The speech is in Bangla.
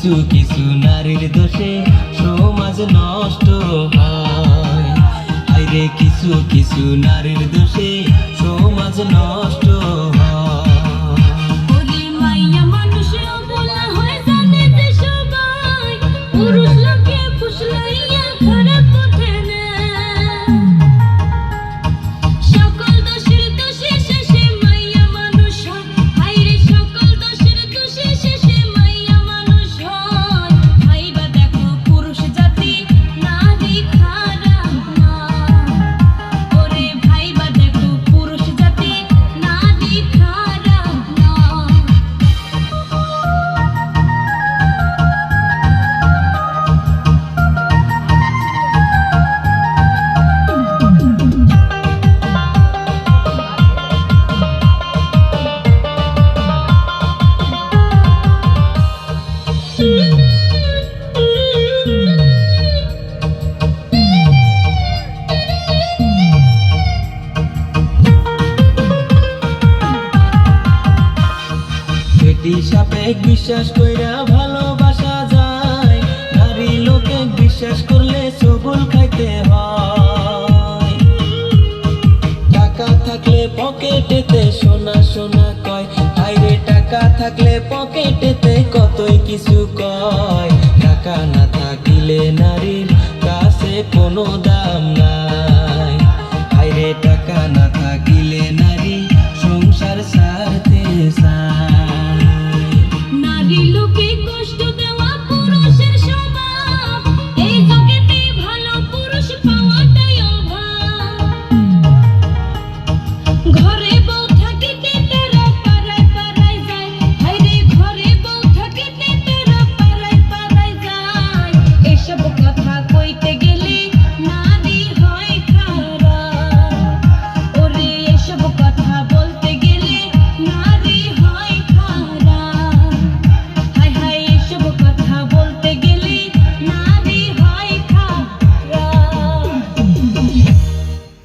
কিছু কিছু নারীর দোষে সমাজ নষ্ট হয়। আইরে কিছু কিছু নারীর দোষে সমাজ নষ্ট হয়। ওরে মাইয়া মানুষ অবলা হয়ে জানে যে সবাই পুরুষ লোকে ফুসলাইয়া খারাপ পথে নেয়। সকল দোষের দোষে শেষে মাইয়া মানুষ হয়। হায়রে সকল দোষের দোষে শেষে মাইয়া মানুষ হয়। ভাইবা দেখো পুরুষ জাতি নারী খারাপ নয়। ওরে ভাইবা দেখো পুরুষ জাতি নারী খারাপ নয়। বেটি সাপেক বিশ্বাস কইরা ভালোবাসা যায়, নারী লোকে বিশ্বাস করলে সবল খাইতে হয়। টাকা থাকলে পকেটেতে সোনা সোনা কয়, আইরে টাকা থাকলে পকেটেতে কতই কিছু কয়। টাকা না থাকিলে নারীর কাছে কোনো